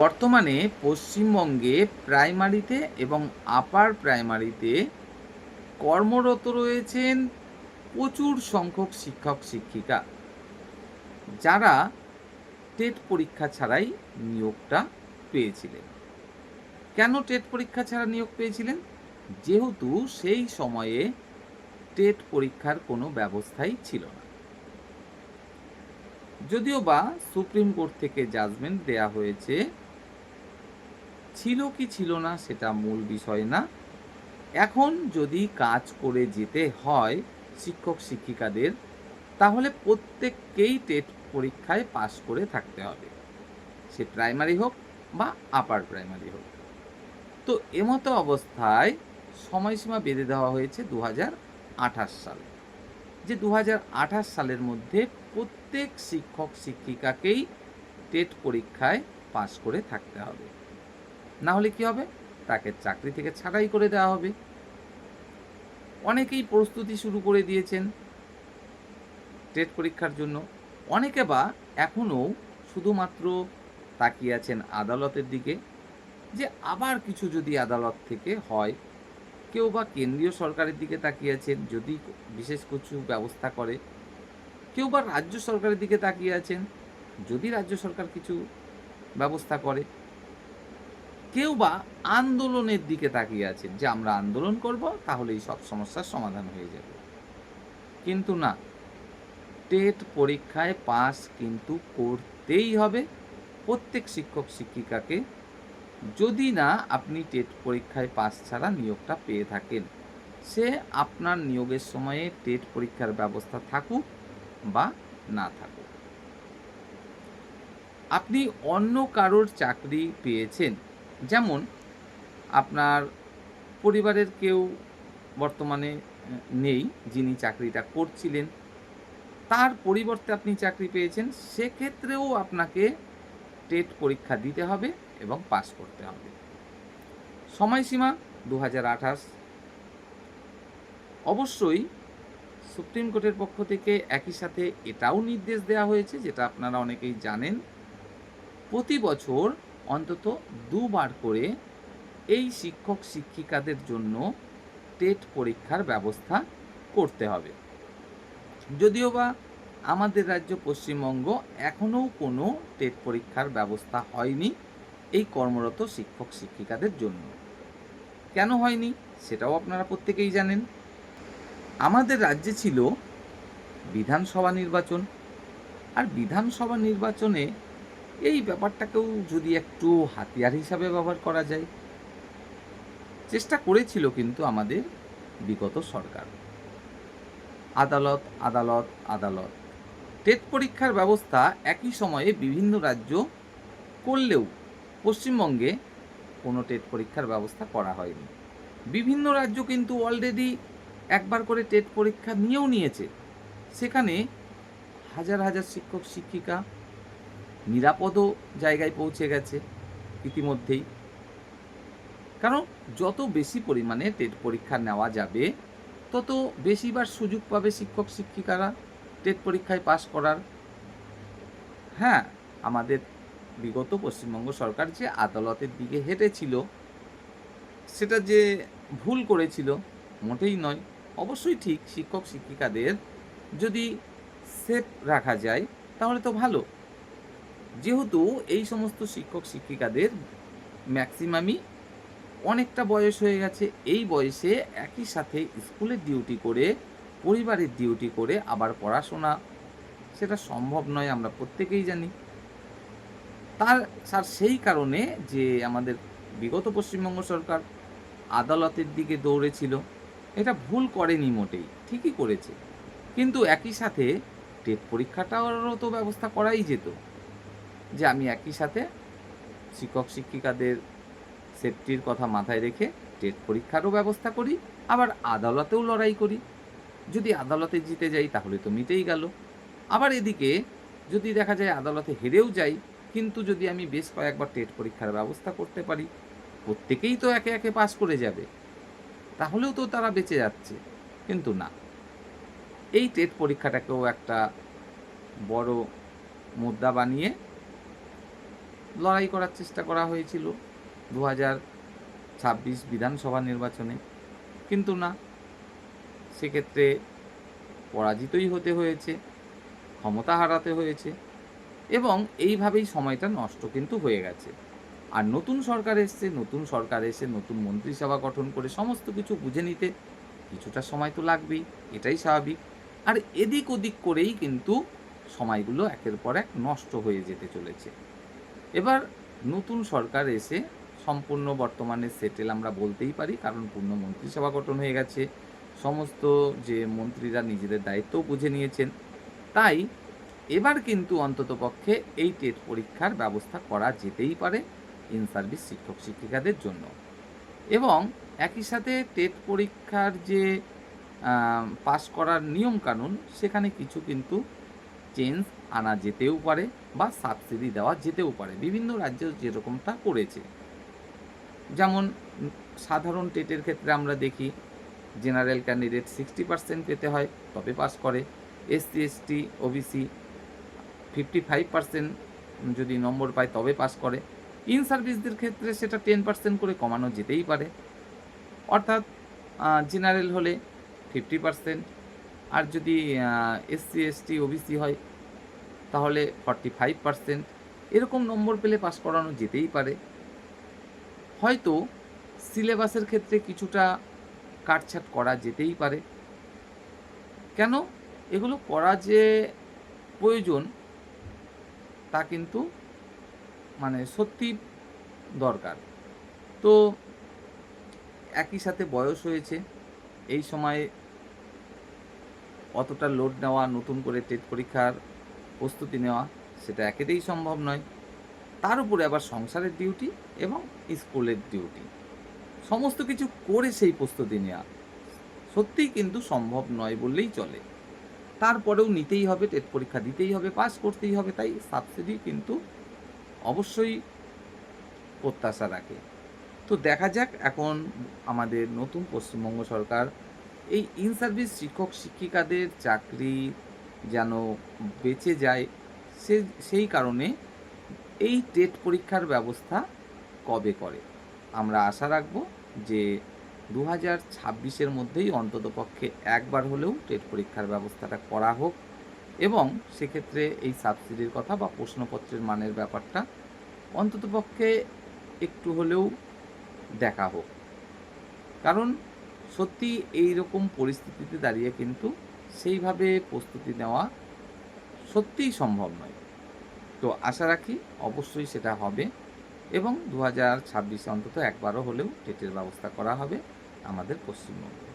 বর্তমানে পশ্চিমবঙ্গে প্রাইমারিতে এবং আপার প্রাইমারিতে কর্মরত রয়েছেন প্রচুর সংখ্যক শিক্ষক শিক্ষিকা, যারা টেট পরীক্ষা ছাড়াই নিয়োগটা পেয়েছিলেন। কেন টেট পরীক্ষা ছাড়া নিয়োগ পেয়েছিলেন? যেহেতু সেই সময়ে টেট পরীক্ষার কোনো ব্যবস্থাই ছিল না। যদিও বা সুপ্রিম কোর্ট থেকে জাজমেন্ট দেয়া হয়েছে, ছিল কি ছিল না সেটা মূল বিষয় না। এখন যদি কাজ করে যেতে হয় শিক্ষক শিক্ষিকাদের, তাহলে প্রত্যেককেই টেট পরীক্ষায় পাশ করে থাকতে হবে, সে প্রাইমারি হোক বা আপার প্রাইমারি হোক। তো এমতো অবস্থায় সময়সীমা বেঁধে দেওয়া হয়েছে 2028 সালে, যে 2028 সালের মধ্যে প্রত্যেক শিক্ষক শিক্ষিকাকেই টেট পরীক্ষায় পাশ করে থাকতে হবে। না হলে কি হবে? তাকে চাকরি থেকে ছাঁটাই করে দেওয়া হবে। অনেকেই প্রস্তুতি শুরু করে দিয়েছেন টেট পরীক্ষার জন্য। অনেকে বা এখনও শুধুমাত্র তাকিয়ে আছেন আদালতের দিকে, যে আবার কিছু যদি আদালত থেকে হয়। কেউ বা কেন্দ্রীয় সরকারের দিকে তাকিয়ে আছেন, যদি বিশেষ কিছু ব্যবস্থা করে। কেউ বা রাজ্য সরকারের দিকে তাকিয়ে আছেন, যদি রাজ্য সরকার কিছু ব্যবস্থা করে। কেউ বা আন্দোলনের দিকে তাকিয়ে আছেন, যে আমরা আন্দোলন করব, তাহলেই সব সমস্যার সমাধান হয়ে যাবে। কিন্তু না, টেট পরীক্ষায় পাস কিন্তু করতেই হবে প্রত্যেক শিক্ষক শিক্ষিকাকে, যদি না আপনি টেট পরীক্ষায় পাস ছাড়া নিয়োগটা পেয়ে থাকেন। সে আপনার নিয়োগের সময়ে টেট পরীক্ষার ব্যবস্থা থাকুক বা না থাকুক। আপনি অন্য কারোর চাকরি পেয়েছেন, যেমন আপনার পরিবারের কেউ বর্তমানে নেই, যিনি চাকরিটা করছিলেন, তার পরিবর্তে আপনি চাকরি পেয়েছেন, সেক্ষেত্রেও আপনাকে টেট পরীক্ষা দিতে হবে এবং পাস করতে হবে। সময়সীমা 2028। অবশ্যই সুপ্রিম কোর্টের পক্ষ থেকে একই সাথে এটাও নির্দেশ দেওয়া হয়েছে, যেটা আপনারা অনেকেই জানেন, প্রতি বছর অন্তত 2 বার করে এই শিক্ষক শিক্ষিকাদের জন্য টেট পরীক্ষার ব্যবস্থা করতে হবে। যদিও বা আমাদের রাজ্য পশ্চিমবঙ্গ এখনও কোনো টেট পরীক্ষার ব্যবস্থা হয়নি এই কর্মরত শিক্ষক শিক্ষিকাদের জন্য। কেন হয়নি সেটাও আপনারা প্রত্যেকেই জানেন। আমাদের রাজ্যে ছিল বিধানসভা নির্বাচন, আর বিধানসভা নির্বাচনে এই ব্যাপারটাকেও যদি একটু হাতিয়ার হিসাবে ব্যবহার করা যায়, চেষ্টা করেছিল কিন্তু আমাদের বিগত সরকার। আদালত আদালত আদালত, টেট পরীক্ষার ব্যবস্থা একই সময়ে বিভিন্ন রাজ্য করলেও পশ্চিমবঙ্গে কোনো টেট পরীক্ষার ব্যবস্থা করা হয়নি। বিভিন্ন রাজ্য কিন্তু অলরেডি একবার করে টেট পরীক্ষা নিয়েও নিয়েছে। সেখানে হাজার হাজার শিক্ষক শিক্ষিকা নিরাপদও জায়গায় পৌঁছে গেছে ইতিমধ্যেই। কারণ যত বেশি পরিমাণে টেট পরীক্ষা নেওয়া যাবে, তত বেশিবার সুযোগ পাবে শিক্ষক শিক্ষিকারা টেট পরীক্ষায় পাশ করার। হ্যাঁ, আমাদের বিগত পশ্চিমবঙ্গ সরকার যে আদালতের দিকে হেঁটেছিল, সেটা যে ভুল করেছিল মোটেই নয়। অবশ্যই ঠিক, শিক্ষক শিক্ষিকাদের যদি সেফ রাখা যায় তাহলে তো ভালো। যেহেতু এই সমস্ত শিক্ষক শিক্ষিকাদের ম্যাক্সিমামই অনেকটা বয়স হয়ে গেছে, এই বয়সে একই সাথে স্কুলের ডিউটি করে, পরিবারের ডিউটি করে আবার পড়াশোনা, সেটা সম্ভব নয়, আমরা প্রত্যেকেই জানি। সেই কারণে যে আমাদের বিগত পশ্চিমবঙ্গ সরকার আদালতের দিকে দৌড়েছিল, এটা ভুল করেনি মোটেই, ঠিকই করেছে। কিন্তু একই সাথে টেট পরীক্ষাটারও তো ব্যবস্থা করাই যেত, যে আমি একই সাথে শিক্ষক শিক্ষিকাদের সেফটির কথা মাথায় রেখে টেট পরীক্ষারও ব্যবস্থা করি, আবার আদালতেও লড়াই করি। যদি আদালতে জিতে যাই তাহলে তো মিটেই গেল। আবার এদিকে যদি দেখা যায় আদালতে হেরেও যাই, কিন্তু যদি আমি বেশ কয়েকবার টেট পরীক্ষার ব্যবস্থা করতে পারি, প্রত্যেকেই তো একে একে পাস করে যাবে, তাহলেও তো তারা বেঁচে যাচ্ছে। কিন্তু না, এই টেট পরীক্ষাটাকেও একটা বড় মুদ্রা বানিয়ে লড়াই করার চেষ্টা করা হয়েছিল 2026 বিধানসভা নির্বাচনে, কিন্তু না, সেক্ষেত্রে পরাজিতই হতে হয়েছে, ক্ষমতা হারাতে হয়েছে এবং এইভাবেই সময়টা নষ্ট কিন্তু হয়ে গেছে। আর নতুন সরকার এসছে, নতুন সরকার এসে নতুন মন্ত্রিসভা গঠন করে সমস্ত কিছু বুঝে নিতে কিছুটা সময় তো লাগবেই, এটাই স্বাভাবিক। আর এদিক ওদিক করেই কিন্তু সময়গুলো একের পর এক নষ্ট হয়ে যেতে চলেছে। এবার নতুন সরকার এসে সম্পূর্ণ বর্তমানে সেটেল আমরা বলতেই পারি, কারণ পূর্ণ মন্ত্রিসভা গঠন হয়ে গেছে। সমস্ত যে মন্ত্রীরা নিজেদের দায়িত্বও বুঝে নিয়েছেন। তাই এবার কিন্তু অন্ততপক্ষে এই টেট পরীক্ষার ব্যবস্থা করা যেতেই পারে ইন সার্ভিস শিক্ষক-শিক্ষিকাদের জন্য। এবং একই সাথে টেট পরীক্ষার যে পাস করার নিয়মকানুন, সেখানে কিছু কিন্তু চেঞ্জ আনা যেতেও পারে বা সাবসিডি দেওয়া যেতেও পারে। বিভিন্ন রাজ্য যেরকমটা করেছে। যেমন সাধারণ টেটের ক্ষেত্রে আমরা দেখি জেনারেল ক্যান্ডিডেট 60% পেতে হয়, তবে পাস করে। এসসি, এসটি, ওবিসি 55% যদি নম্বর পায় তবে পাস করে। ইন সার্ভিসদের ক্ষেত্রে সেটা 10% করে কমানো যেতেই পারে। অর্থাৎ জেনারেল হলে 50%, আর যদি এসসি, এসটি, ওবিসি হয় তাহলে 45%। এরকম নম্বর পেলে পাস করানো যেতেই পারে। হয়তো সিলেবাসের ক্ষেত্রে কিছুটা কাটছাঁট করা যেতেই পারে। কেন? এগুলো করা যে প্রয়োজন তা কিন্তু মানে সত্যিই দরকার। তো একই সাথে বয়স হয়েছে, এই সময়ে অতটা লোড নেওয়া, নতুন করে টেট পরীক্ষার প্রস্তুতি নেওয়া সেটা একেতেই সম্ভব নয়। তার উপরে আবার সংসারের ডিউটি এবং স্কুলের ডিউটি। সমস্ত কিছু করে সেই প্রস্তুতি নেওয়া সত্যিই কিন্তু সম্ভব নয় বললেই চলে। তারপরেও নিতেই হবে, টেট পরীক্ষা দিতেই হবে, পাস করতেই হবে, তাই সাবসিডি কিন্তু অবশ্যই প্রত্যাশা রাখে। তো দেখা যাক এখন আমাদের নতুন পশ্চিমবঙ্গ সরকার এই ইন সার্ভিস শিক্ষক-শিক্ষিকাদের চাকরি যেন বেঁচে যায় সেই কারণে এই টেট পরীক্ষার ব্যবস্থা কবে করে। আমরা আশা রাখব যে 2026-এর মধ্যেই অন্ততপক্ষে একবার হলেও টেট পরীক্ষার ব্যবস্থাটা করা হোক এবং সেক্ষেত্রে এই সাবসিডির কথা বা প্রশ্নপত্রের মানের ব্যাপারটা অন্ততপক্ষে একটু হলেও দেখা হোক। কারণ সত্যি এইরকম পরিস্থিতিতে দাঁড়িয়ে কিন্তু সেইভাবে প্রস্তুতি নেওয়া সত্যিই সম্ভব নয়। তো আশা রাখি অবশ্যই সেটা হবে এবং 2026-এ অন্তত একবারও হলেও টেটের ব্যবস্থা করা হবে আমাদের পশ্চিমবঙ্গে।